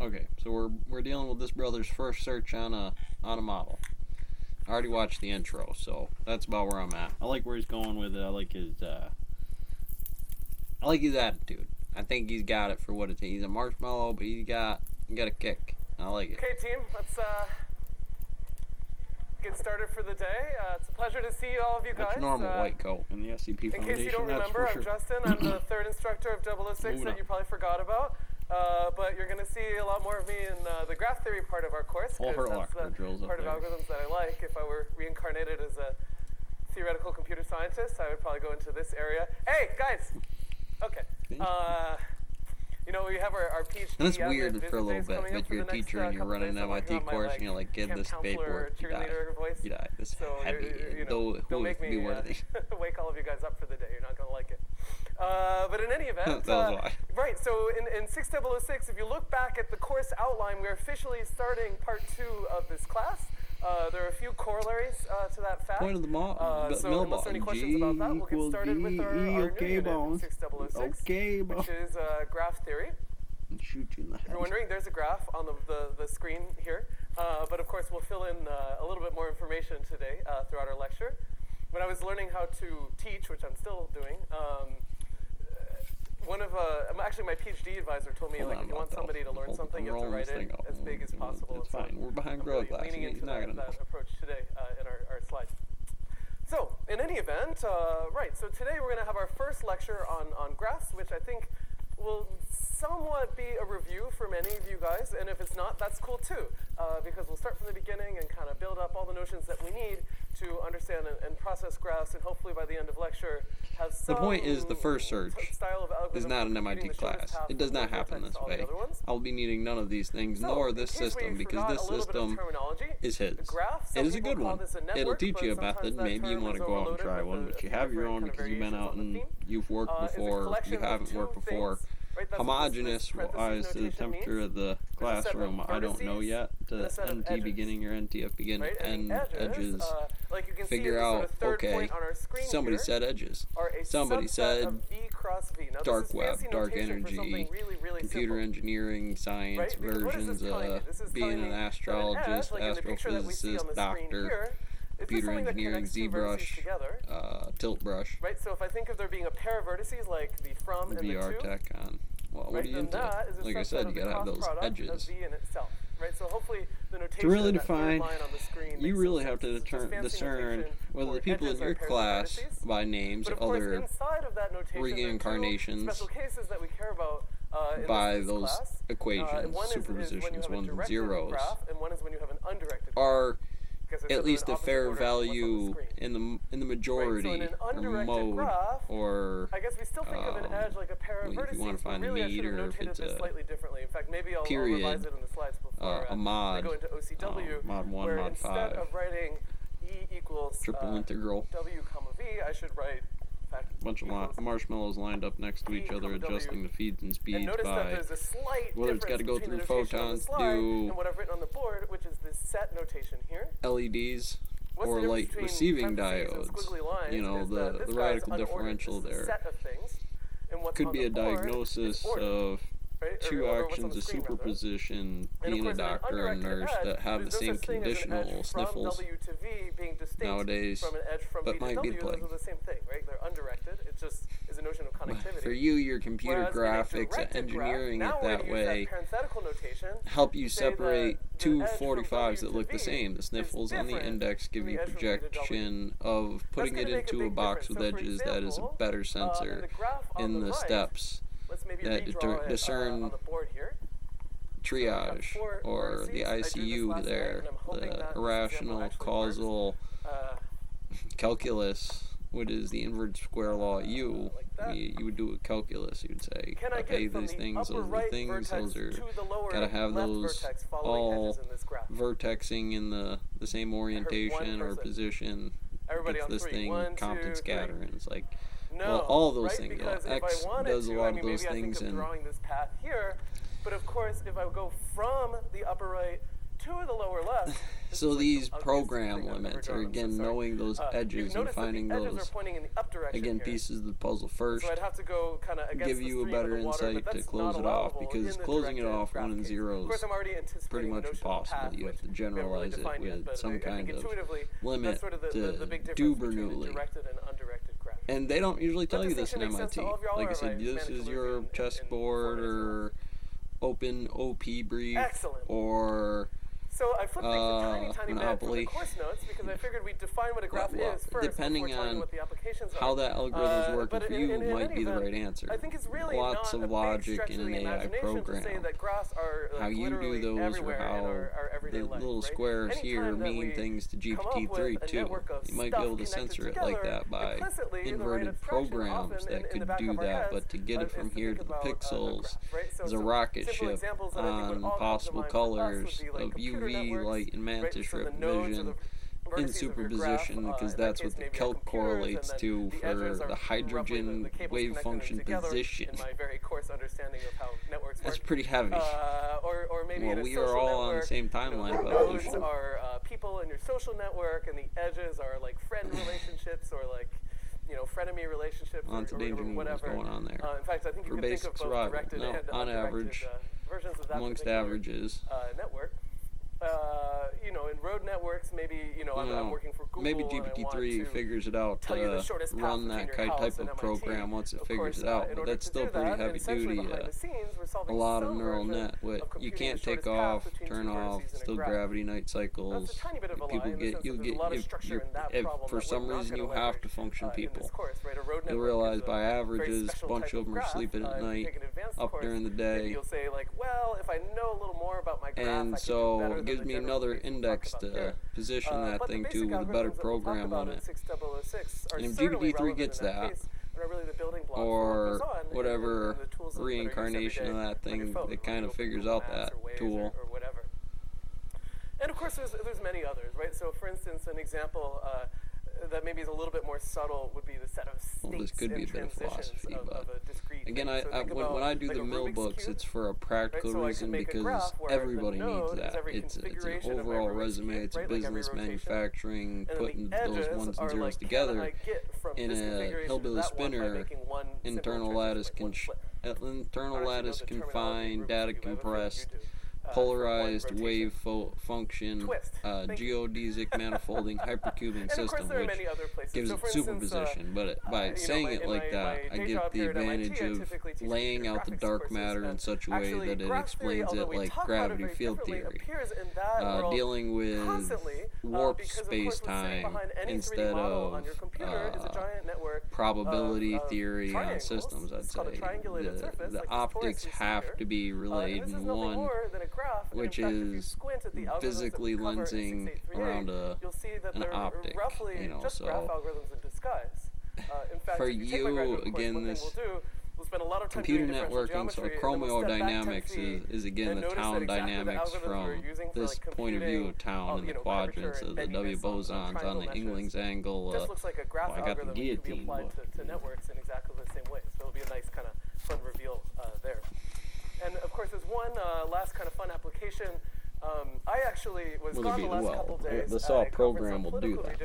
Okay, so we're dealing with this brother's first search on a model. I already watched the intro, so that's about where I'm at. I like where he's going with it. I like his attitude. I think he's got it for what it takes. He's a marshmallow, but he got a kick. I like it. Okay, team, let's get started for the day. It's a pleasure to see all of you guys. That's your normal white coat in the SCP Foundation. In case you don't remember, I'm Justin. I'm the third instructor of 006 that you probably forgot about. But you're going to see a lot more of me in the graph theory part of our course. Full hurt That's locker drills part of algorithms that I like. If I were reincarnated as a theoretical computer scientist, I would probably go into this area. Hey, guys! Okay. You know, we have our PhD. And it's weird for a little bit, but you're a teacher and you're running an MIT course and you're like, get this paperwork, you die. You die. This heavy. Don't make me wake all of you guys up for the day. You're not going to like it. But in any event, right, so in 6006, if you look back at the course outline, we're officially starting part 2 of this class. There are a few corollaries to that fact. Point of the so unless there are any questions about that, we'll get started with our new unit in 6006, which is graph theory. Shoot you in the head. If you're wondering, there's a graph on the screen here. But of course, we'll fill in a little bit more information today throughout our lecture. When I was learning how to teach, which I'm still doing, actually my PhD advisor told me, if you want somebody to learn something, you have to write it as big as possible. It's fine. We're behind growth class. Leaning into that approach today in our slides. So, in any event, right, so today we're going to have our first lecture on graphs, which I think will somewhat be a review for many of you guys, and if it's not, that's cool too, because we'll start from the beginning and kind of build up all the notions that we need to understand and process graphs, and hopefully by the end of lecture have some The point is the first search style of algorithm is not an MIT class. It does not happen this way. I'll be needing none of these things, nor this system, because this system is his. It is a good one. It'll teach you a method. Maybe you want to go out and try one, but you have your own because you've been out and you've worked before, you haven't worked before. Homogeneous rise to the temperature of the classroom. I don't know yet. The NT beginning or NTF begin end edges. Figure out, okay, somebody said edges. Somebody said dark web, dark energy, computer engineering, science, versions of being an astrologist, astrophysicist, doctor, computer engineering, ZBrush, tilt brush. Right, so if I think of there being a pair of vertices like the from and the to. VR tech on. Well, what are you into? Like I said, you gotta have those edges. Right, so hopefully the notation to really define, line on the screen you really have to discern whether the people in your class by names, other reincarnations, by those equations, superpositions, ones and zeros, are at least a fair value in the majority or mode, or I guess we still think of an edge like a pair of vertices. If you want to find a meter, or if it's a slightly differently. In fact, maybe I'll period, revise it in the slides before a mod, go into OCW, mod 1, where mod 5, instead of writing E equals triple integral, W comma V, I should write a bunch of marshmallows lined up next to each other, adjusting the feeds and speeds by whether it's got to go through photons to do and what I've written on the board, which is this set notation here. LEDs or light receiving diodes. You know, the radical differential there could be a diagnosis of two actions of superposition, being a doctor and nurse that have the same conditional sniffles nowadays, but might be the plague. They're undirected. It just is a notion of connectivity. For you, your computer graphics and engineering it that way help you separate two 45s that look the same. The sniffles on the index give you projection of putting it into a box with edges that is a better sensor in the steps that discern triage, or the ICU there, the irrational causal calculus, what is the inverse square law U. You would do a calculus, you would say, okay, these things, those are the things, those are, gotta have those all vertexing in the same orientation or position. It's this thing, Compton scatter, and it's like, well, all those things. X does a lot of those things, and but of course, if I go from the upper right to the lower left, So these program limits are, again, knowing those edges and finding those, again, pieces of the puzzle first, so I'd have to go kind of give you a better insight to close it off, because closing it off 1 and 0 is pretty much impossible. You have to generalize it with some kind of limit to do Bernoulli. And they don't usually tell you this in MIT. Like I said, this is your chessboard or open OP brief or so I flipped a tiny bit Monopoly. from the course notes because I figured we'd define what a graph is first depending before telling on you what the applications how are. that algorithm's working for you in might be the event, right answer. I think it's really Lots not of a logic big stretch in of an the AI imagination program. to say that graphs are How you do those, or everywhere how in our everyday the life, little right? squares Anytime here that mean we things to come up GPT-3 with a too. network of You might be stuff able to connected censor it together, like that by implicitly, the right inverted abstraction programs often that in the could back do of our that, heads, but to get it is from to here think to the about a pixels graph, right? So is a some rocket simple ship examples that I think would on all possible come to mind for us colors would be like of computer UV, networks, light, and right? mantis So the strip nodes or vision the in vertices of your superposition, graph, because in that that's case what the maybe calc computers, correlates and to then the for edges are the roughly hydrogen the cables wave connecting them function together position. in my very coarse understanding of how networks That's work. pretty heavy. Or maybe Well, in a we social are all network, on the same timeline the of nodes evolution. are people in your social network, and the edges are like friend relationships or like frenemy relationships Lots of danger or whatever. going on there. In fact, I think you For can think basic of both survival. directed No, and on undirected average, versions of that amongst particular, averages. Network. In road networks, maybe I'm working for Google. Maybe and I want GPT-3 to figures it out tell you the to shortest path run between that your type house of and MIT. program once it Of figures course, it out, in but order that's to still do pretty that, heavy essentially duty. behind the scenes, we're A solving lot of some neural version net. What of you computing can't the take shortest off, path between turn two off, vertices in a still graph. gravity night cycles. That's a tiny bit of a lie People in the get sense you'll that there's get a lot of structure in that if problem for that some we're not reason gonna you have leverage, to function in people. this course, right? A road You'll network realize is a by very averages, a special bunch type of them are graph. sleeping at If you night, take an advanced up course, during the maybe day. you'll say like, well, if I know a little more about my graph, I And can do so better it than gives the me general another physics we'll index talk about to here. position that But the thing basic to with a better algorithms that we'll talk program about in limit. 6006 are And if certainly GPT-3 relevant gets in that that, case, and are really the building block or for what goes on whatever in the tools that are used reincarnation every of day that on your thing phone, that kind of Google figures Maps out that or Waze tool. or whatever. And of course, there's many others, right? So, for instance, an example that maybe is a little bit more subtle would be the set of states Well, this could be a and bit of transitions philosophy, of but a discrete again, thing. So when I do like the a mill Rubik's books, Cube, it's for a right? practical So I reason can make a because graph where everybody the needs node is that. every It's an configuration of my overall Rubik's resume. Cube, It's a right? Like every business rotation. manufacturing, And then putting the edges those ones and are zeros like, together can I get from in this a configuration hillbilly to that one by spinner. making one Internal simple lattice transition, like one flip? internal I don't actually know lattice the terminology confined, Rubik's data Cube. I have a feeling compressed, you do. polarized rotation. wave function, Twist. Thank you. geodesic manifolding hypercubing And of course, system, there are which many other places. gives So it for instance, superposition. But by saying it like that, I get the advantage of laying out the dark matter in such a way that it explains it like gravity field theory, dealing with warp space-time instead of probability theory on systems, I'd say. The optics have to be relayed in one, which is physically lensing around an optic, so for you, again, this computer networking, so chromodynamics is again the town dynamics from this point of view of town and the quadrants of the W bosons on the Engling's angle. I got the guillotine book. To networks in exactly the same way. So it'll be a nice kind of fun reveal there. And of course, there's one last kind of fun application. I actually was gone the last couple days. The SAW program will do that.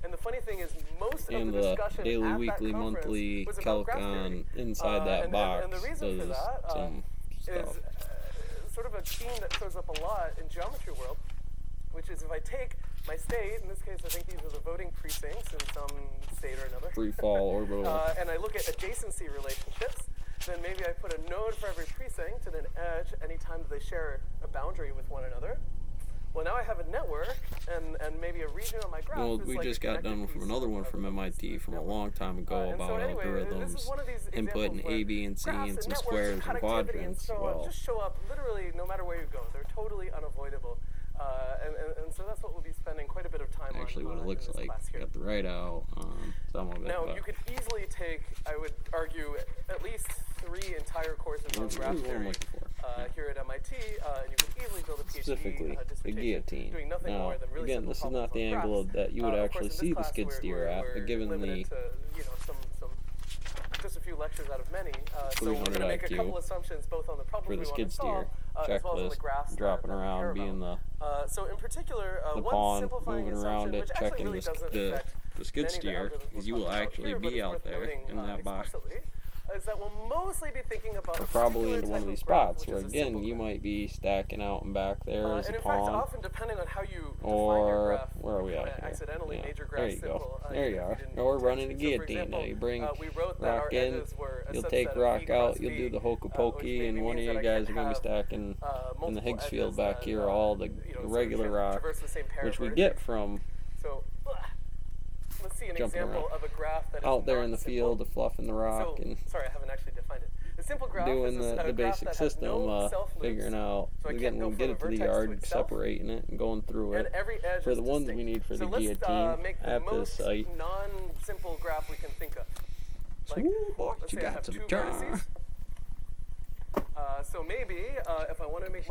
And the funny thing is, most and of the discussion daily, at weekly, that monthly was calc about graph on theory. inside that box. And the reason for that some is stuff. Sort of a theme that shows up a lot in geometry world, which is if I take my state, in this case I think these are the voting precincts in some state or another, Free fall orbital. and I look at adjacency relationships, then maybe I put a node for every precinct and an edge anytime they share a boundary with one another. Well, now I have a network and maybe a region on my graph. Well, is we like just got done from another one from MIT from a long time ago about algorithms, input in A, B, and C, and some squares and quadrants. Well, just show up literally no matter where you go. They're totally unavoidable. And so that's what we'll be spending quite a bit of time actually on. What it looks like. Got the right out on some of it. Now, you could easily take, I would argue, at least 3 entire courses on graph theory here at MIT, and you could easily build a PhD specifically the guillotine. doing nothing Now, more than really again, simple this is problems not the on angle graphs. that you would Of actually course, in see this the skid class, steer at, but given limited the to, some just a few lectures out of many. So we're going to make a 300 couple assumptions both on the for problems the we want skid to solve, steer. as well as on the graphs dropping that we care around, being about. So in particular, the one pawn, simplifying moving around assumption, it, which actually checking really doesn't affect the skid many of the steer, algorithms because you we'll will talk about actually here, but be it's out worth there noting, in that box. explicitly, is that we'll mostly be thinking about Or a probably particular into one type of these of graph, spots which where, is a again, simple you graph. might be stacking out and back there as And a in fact, pawn. often depending on how you define your Or, graph, where are we at here? accidentally Yeah, made your there graph you simple. go. There you are. Or running a guillotine. Now you bring we wrote that our rock in, edges were a you'll subset take of rock V cross out, you'll V, do the hokey which pokey, maybe and one of means you that I guys can are going to be have, stacking in the multiple Higgs edges field back and, here, all the regular rock, traverse the same pair which of we vertices. get from So, let's see an jumping example around of a graph that is out there not in the simple. field, fluffing the rock, So, and sorry, I haven't actually defined it. The simple graph doing is a the graph basic that has system, no self-loops, figuring out, so I again, can't go when we from get a it to the vertex to yard, itself, separating it and going through and it. every edge For is the ones distinct. we need for so the let's guillotine make the at this most site. non-simple graph we can think of. Like, Ooh, boy, let's you say I got have some two charm. vertices. So maybe if I want to make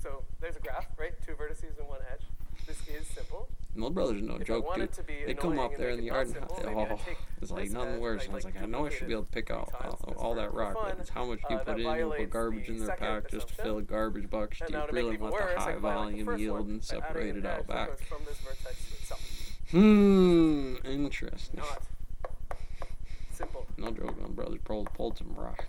so there's a graph, right? Two vertices and one edge. This is simple. My brother's no If I joke, want dude. it to be They come annoying up and there make in the it yard not and simple, maybe I take it's like this nothing edge worse. and I was like, I know I should be able to pick out times just all for that rock, fun. but it's how much you That put in, you violates put garbage the in their second pack just to assumption. fill a garbage bucket. And You now to make really things want the worse, I high combine the volume first yield one and by adding separate it an out edge that back. goes from this vertex to itself. Interesting. Not simple. No joke, my brother pulled some rock.